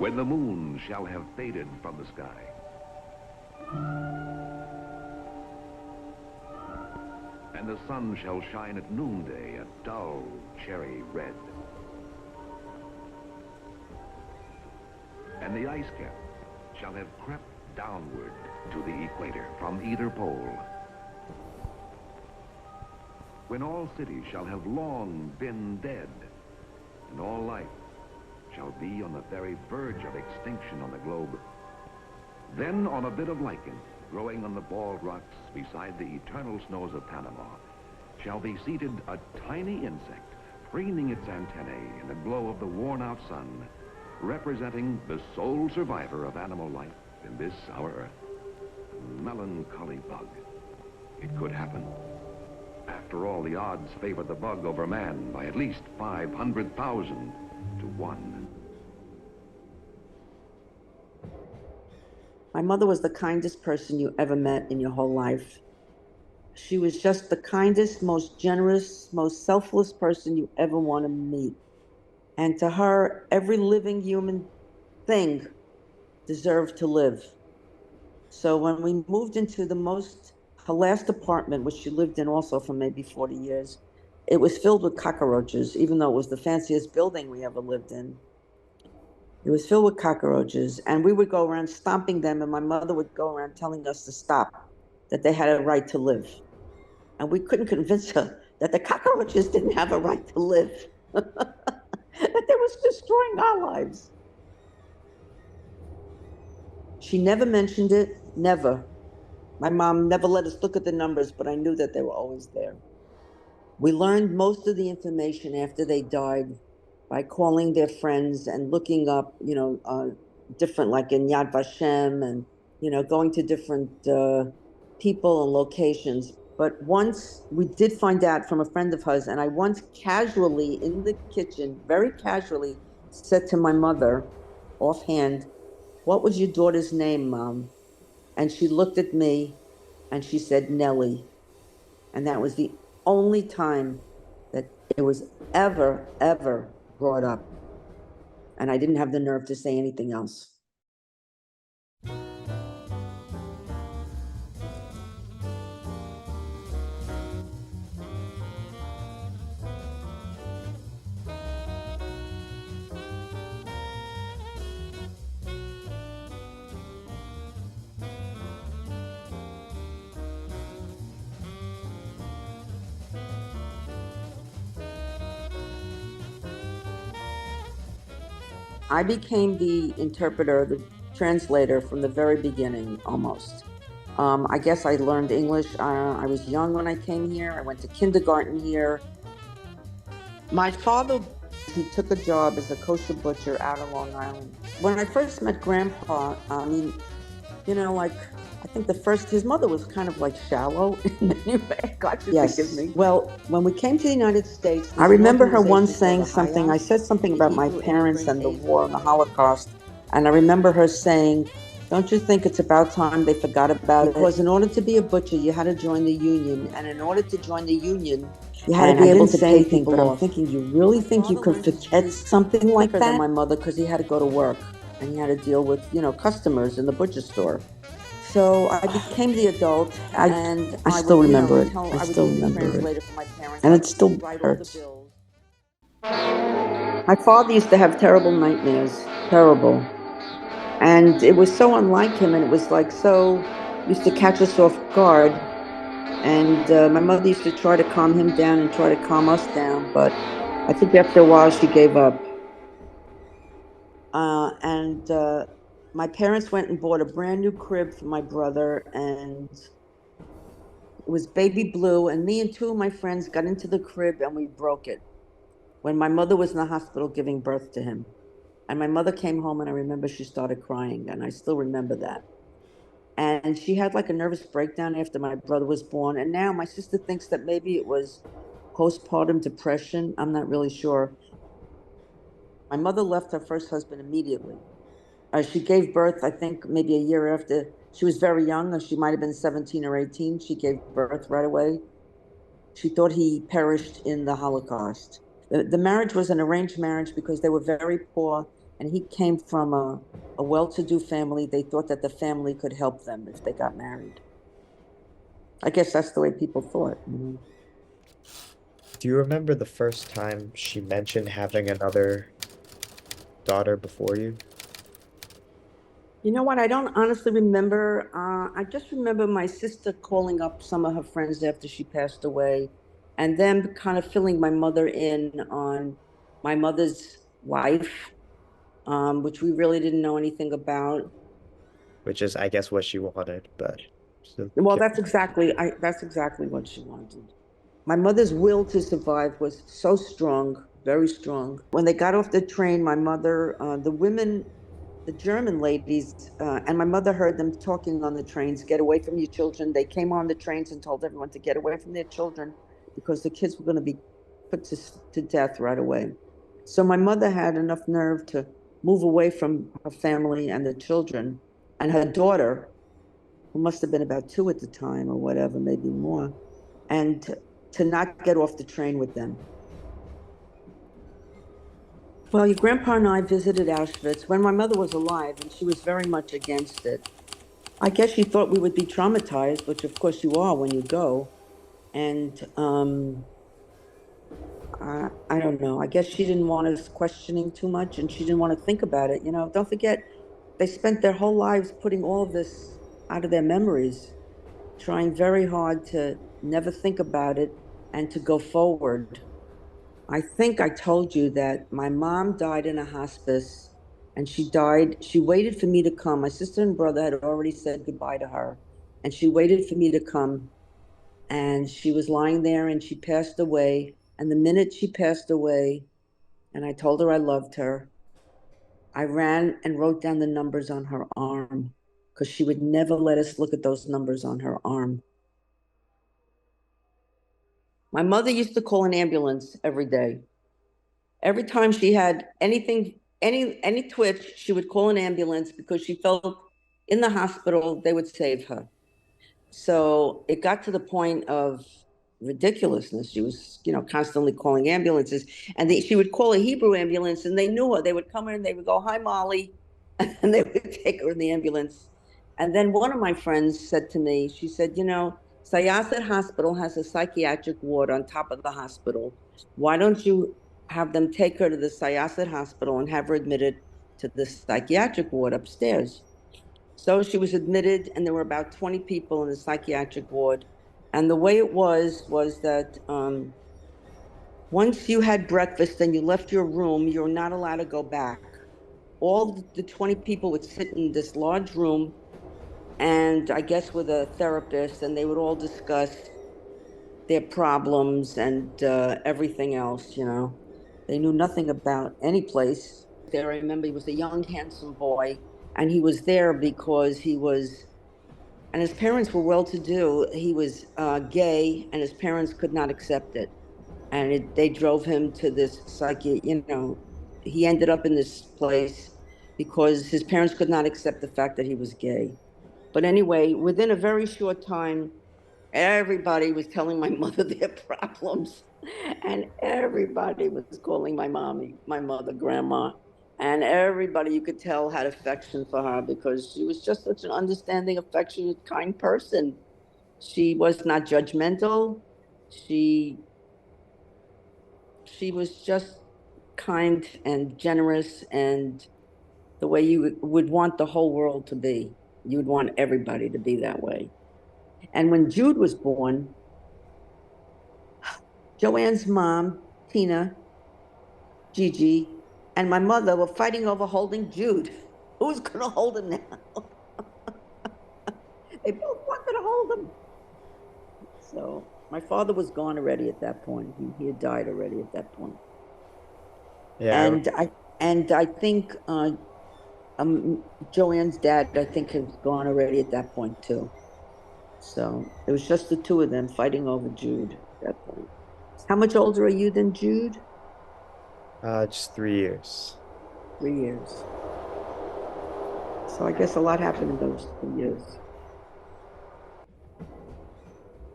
when the moon shall have faded from the sky. And the sun shall shine at noonday a dull cherry red. And the ice cap shall have crept downward to the equator from either pole. When all cities shall have long been dead, and all life shall be on the very verge of extinction on the globe, then on a bit of lichen growing on the bald rocks beside the eternal snows of Panama shall be seated a tiny insect, preening its antennae in the glow of the worn-out sun, representing the sole survivor of animal life in this, our Earth. Melancholy Bug. It could happen. After all, the odds favor the bug over man by at least 500,000 to 1. My mother was the kindest person you ever met in your whole life. She was just the kindest, most generous, most selfless person you ever want to meet. And to her, every living human thing deserved to live. So when we moved into her last apartment, which she lived in also for maybe 40 years, it was filled with cockroaches, even though it was the fanciest building we ever lived in. It was filled with cockroaches, and we would go around stomping them, and my mother would go around telling us to stop, that they had a right to live. And we couldn't convince her that the cockroaches didn't have a right to live, that they was destroying our lives. She never mentioned it, never. My mom never let us look at the numbers, but I knew that they were always there. We learned most of the information after they died by calling their friends and looking up, different, like in Yad Vashem, and, going to different people and locations. But once we did find out from a friend of hers, and I once casually in the kitchen, very casually, said to my mother, offhand, "What was your daughter's name, Mom?" And she looked at me and she said, "Nellie." And that was the only time that it was ever brought up. And I didn't have the nerve to say anything else. I became the interpreter, the translator from the very beginning, almost. I guess I learned English. I was young when I came here. I went to kindergarten here. My father, he took a job as a kosher butcher out of Long Island. When I first met Grandpa, I think his mother was kind of like shallow. God should forgive me. Well, when we came to the United States, I remember her once saying something. I said something about my parents and the war and the Holocaust. And I remember her saying, "Don't you think it's about time they forgot about it? Because in order to be a butcher, you had to join the union. And in order to join the union, you had to be able to pay people off." I'm thinking, you really think you could forget something like that? Than my mother, because he had to go to work. And he had to deal with, customers in the butcher store. So I became the adult, and I still remember it. I still remember it. And it still hurts. My father used to have terrible nightmares. Terrible. And it was so unlike him, and it was like used to catch us off guard. And my mother used to try to calm him down and try to calm us down, but I think after a while she gave up. My parents went and bought a brand new crib for my brother, and it was baby blue, and me and two of my friends got into the crib and we broke it when my mother was in the hospital giving birth to him. And my mother came home, and I remember she started crying, and I still remember that. And she had like a nervous breakdown after my brother was born, and now my sister thinks that maybe it was postpartum depression. I'm not really sure. My mother left her first husband immediately. She gave birth, I think, maybe a year after. She was very young. She might have been 17 or 18. She gave birth right away. She thought he perished in the Holocaust. The marriage was an arranged marriage because they were very poor. and he came from a well-to-do family. They thought that the family could help them if they got married. I guess that's the way people thought, you know. Do you remember the first time she mentioned having another daughter before you? You know what? I don't honestly remember. I just remember my sister calling up some of her friends after she passed away, and then kind of filling my mother in on my mother's life, which we really didn't know anything about. Which is, I guess, what she wanted, but still Well, that's exactly what she wanted. My mother's will to survive was so strong, very strong. When they got off the train, my mother, the women, the German ladies, and my mother heard them talking on the trains, get away from your children. They came on the trains and told everyone to get away from their children because the kids were going to be put to death right away. So my mother had enough nerve to move away from her family and the children and her daughter, who must have been about 2 at the time or whatever, maybe more, and to not get off the train with them. Well, your grandpa and I visited Auschwitz when my mother was alive, and she was very much against it. I guess she thought we would be traumatized, which of course you are when you go. And I don't know. I guess she didn't want us questioning too much, and she didn't want to think about it. You know, don't forget, they spent their whole lives putting all of this out of their memories, trying very hard to never think about it and to go forward. I think I told you that my mom died in a hospice and she died. She waited for me to come. My sister and brother had already said goodbye to her, and she waited for me to come. And she was lying there and she passed away. And the minute she passed away, and I told her I loved her, I ran and wrote down the numbers on her arm because she would never let us look at those numbers on her arm. My mother used to call an ambulance every day. Every time she had anything, any twitch, she would call an ambulance because she felt in the hospital they would save her. So it got to the point of ridiculousness. She was, you know, constantly calling ambulances, and she would call a Hebrew ambulance, and they knew her. They would come in and they would go, "Hi, Molly," and they would take her in the ambulance. And then one of my friends said to me, she said, "You know, Syosset Hospital has a psychiatric ward on top of the hospital. Why don't you have them take her to the Syosset Hospital and have her admitted to the psychiatric ward upstairs?" So she was admitted, and there were about 20 people in the psychiatric ward. And the way it was that once you had breakfast and you left your room, you're not allowed to go back. All the 20 people would sit in this large room, and I guess with a therapist, and they would all discuss their problems and everything else, you know. They knew nothing about any place. There, I remember he was a young, handsome boy, and he was there because he was, and his parents were well to do. He was gay, and his parents could not accept it. And they drove him to this you know, he ended up in this place because his parents could not accept the fact that he was gay. But anyway, within a very short time, everybody was telling my mother their problems, and everybody was calling my mommy, my mother, grandma. And everybody you could tell had affection for her because she was just such an understanding, affectionate, kind person. She was not judgmental. She she was just kind and generous and the way you would want the whole world to be. You would want everybody to be that way. And when Jude was born, Joanne's mom, Tina, Gigi, and my mother were fighting over holding Jude. Who's going to hold him now? They both wanted to hold him. So my father was gone already at that point. He had died already at that point. Yeah, And I think Joanne's dad, I think, had gone already at that point too. So it was just the two of them fighting over Jude at that point. How much older are you than Jude? just 3 years. 3 years. So I guess a lot happened in those 3 years.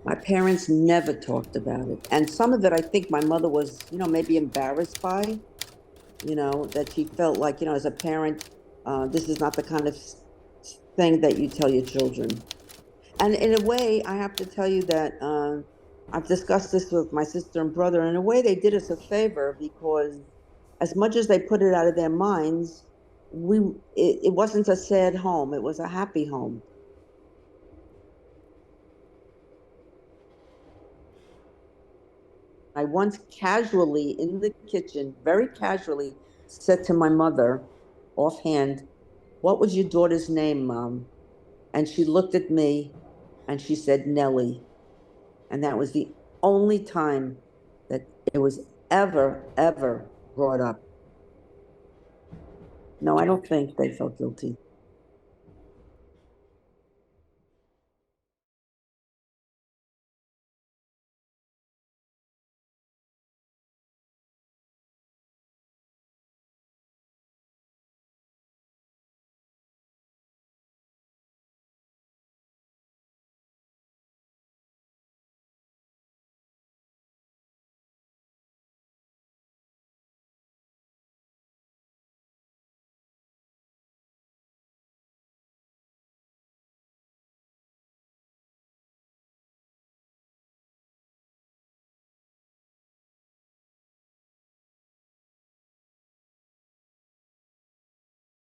My parents never talked about it. And some of it, I think my mother was, you know, maybe embarrassed by. that she felt like, as a parent, this is not the kind of thing that you tell your children. And in a way, I have to tell you that I've discussed this with my sister and brother. In a way, they did us a favor because, as much as they put it out of their minds, it wasn't a sad home; it was a happy home. I once casually in the kitchen, very casually, said to my mother, offhand, "What was your daughter's name, Mom?" And she looked at me and she said, "Nellie." And that was the only time that it was ever brought up. No, I don't think they felt guilty.